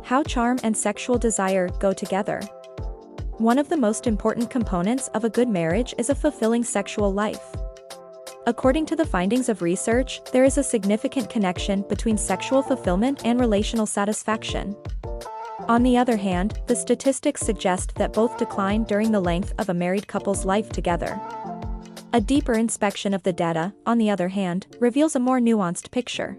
How charm and sexual desire go together. One of the most important components of a good marriage is a fulfilling sexual life. According to the findings of research, there is a significant connection between sexual fulfillment and relational satisfaction. On the other hand, the statistics suggest that both decline during the length of a married couple's life together. A deeper inspection of the data, on the other hand, reveals a more nuanced picture.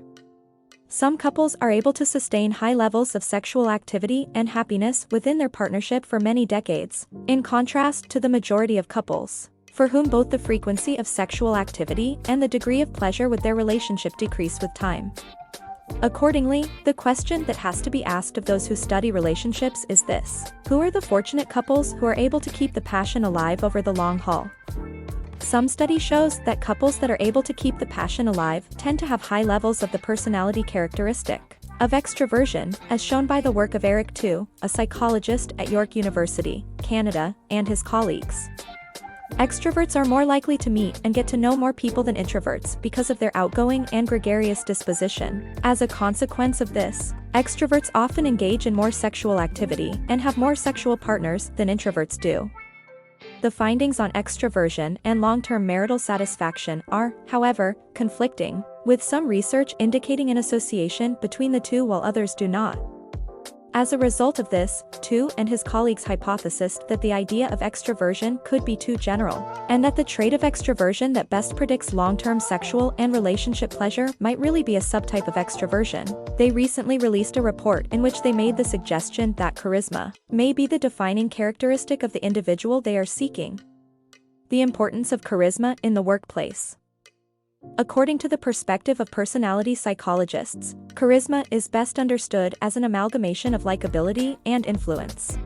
Some couples are able to sustain high levels of sexual activity and happiness within their partnership for many decades, in contrast to the majority of couples, for whom both the frequency of sexual activity and the degree of pleasure with their relationship decrease with time. Accordingly, the question that has to be asked of those who study relationships is this: who are the fortunate couples who are able to keep the passion alive over the long haul? Some study shows that couples that are able to keep the passion alive tend to have high levels of the personality characteristic of extroversion, as shown by the work of Eric Tu, a psychologist at York University, Canada, and his colleagues. Extroverts are more likely to meet and get to know more people than introverts because of their outgoing and gregarious disposition. As a consequence of this, extroverts often engage in more sexual activity and have more sexual partners than introverts do. The findings on extroversion and long-term marital satisfaction are, however, conflicting, with some research indicating an association between the two while others do not. As a result of this, Tu and his colleagues hypothesized that the idea of extroversion could be too general, and that the trait of extroversion that best predicts long-term sexual and relationship pleasure might really be a subtype of extroversion. They recently released a report in which they made the suggestion that charisma may be the defining characteristic of the individual they are seeking. The importance of charisma in the workplace. According to the perspective of personality psychologists, charisma is best understood as an amalgamation of likability and influence.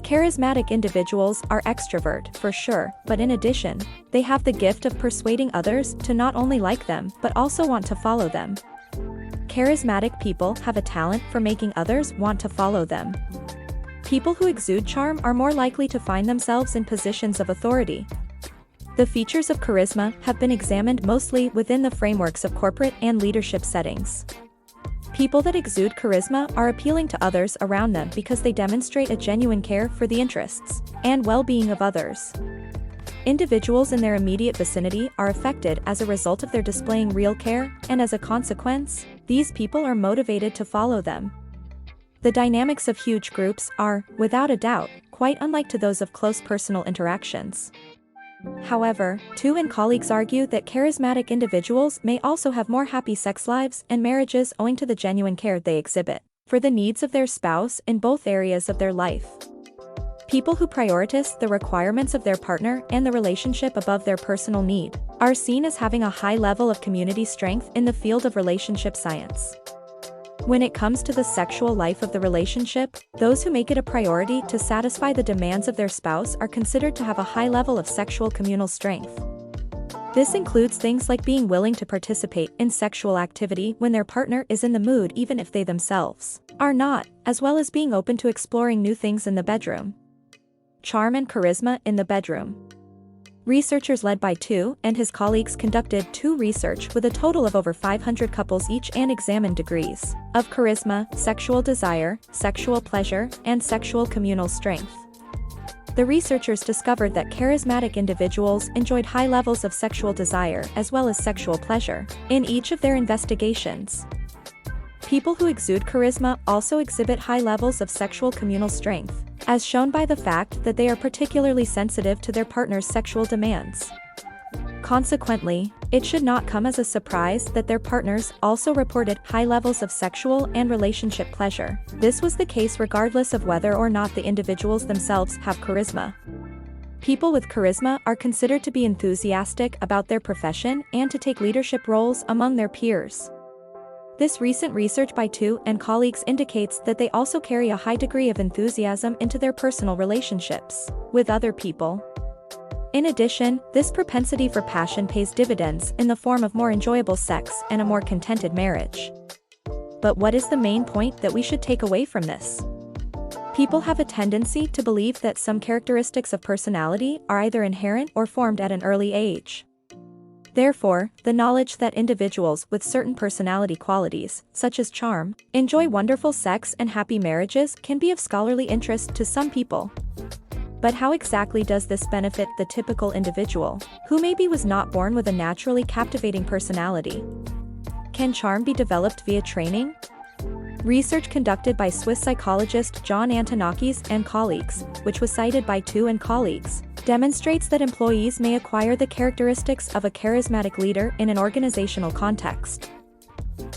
Charismatic individuals are extrovert, for sure, but in addition, they have the gift of persuading others to not only like them but also want to follow them. Charismatic people have a talent for making others want to follow them. People who exude charm are more likely to find themselves in positions of authority. The features of charisma have been examined mostly within the frameworks of corporate and leadership settings. People that exude charisma are appealing to others around them because they demonstrate a genuine care for the interests and well-being of others. Individuals in their immediate vicinity are affected as a result of their displaying real care, and as a consequence, these people are motivated to follow them. The dynamics of huge groups are, without a doubt, quite unlike to those of close personal interactions. However, Tu and colleagues argue that charismatic individuals may also have more happy sex lives and marriages owing to the genuine care they exhibit for the needs of their spouse in both areas of their life. People who prioritize the requirements of their partner and the relationship above their personal need are seen as having a high level of community strength in the field of relationship science. When it comes to the sexual life of the relationship, those who make it a priority to satisfy the demands of their spouse are considered to have a high level of sexual communal strength. This includes things like being willing to participate in sexual activity when their partner is in the mood even if they themselves are not, as well as being open to exploring new things in the bedroom. Charm and charisma in the bedroom. Researchers led by Tu and his colleagues conducted research with a total of over 500 couples each and examined degrees of charisma, sexual desire, sexual pleasure, and sexual communal strength. The researchers discovered that charismatic individuals enjoyed high levels of sexual desire as well as sexual pleasure in each of their investigations. People who exude charisma also exhibit high levels of sexual communal strength, as shown by the fact that they are particularly sensitive to their partner's sexual demands. Consequently, it should not come as a surprise that their partners also reported high levels of sexual and relationship pleasure. This was the case regardless of whether or not the individuals themselves have charisma. People with charisma are considered to be enthusiastic about their profession and to take leadership roles among their peers. This recent research by Tu and colleagues indicates that they also carry a high degree of enthusiasm into their personal relationships with other people. In addition, this propensity for passion pays dividends in the form of more enjoyable sex and a more contented marriage. But what is the main point that we should take away from this? People have a tendency to believe that some characteristics of personality are either inherent or formed at an early age. Therefore, the knowledge that individuals with certain personality qualities, such as charm, enjoy wonderful sex and happy marriages can be of scholarly interest to some people. But how exactly does this benefit the typical individual, who maybe was not born with a naturally captivating personality? Can charm be developed via training? Research conducted by Swiss psychologist John Antonakis and colleagues, which was cited by Tu and colleagues, demonstrates that employees may acquire the characteristics of a charismatic leader in an organizational context.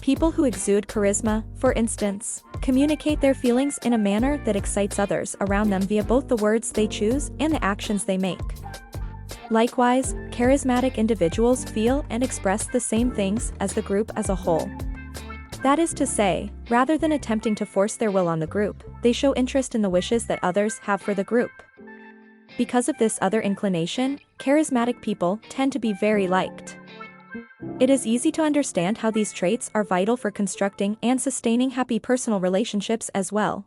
People who exude charisma, for instance, communicate their feelings in a manner that excites others around them via both the words they choose and the actions they make. Likewise, charismatic individuals feel and express the same things as the group as a whole. That is to say, rather than attempting to force their will on the group, they show interest in the wishes that others have for the group. Because of this other inclination, charismatic people tend to be very liked. It is easy to understand how these traits are vital for constructing and sustaining happy personal relationships as well.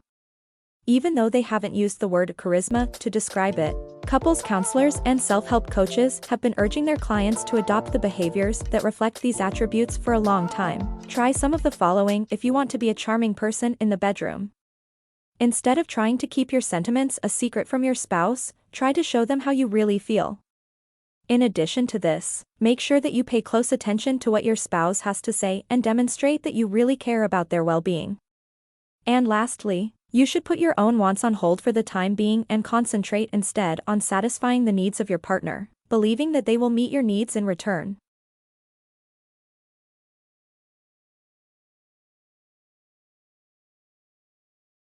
Even though they haven't used the word charisma to describe it, couples counselors and self-help coaches have been urging their clients to adopt the behaviors that reflect these attributes for a long time. Try some of the following if you want to be a charming person in the bedroom. Instead of trying to keep your sentiments a secret from your spouse, try to show them how you really feel. In addition to this, make sure that you pay close attention to what your spouse has to say and demonstrate that you really care about their well-being. And lastly, you should put your own wants on hold for the time being and concentrate instead on satisfying the needs of your partner, believing that they will meet your needs in return.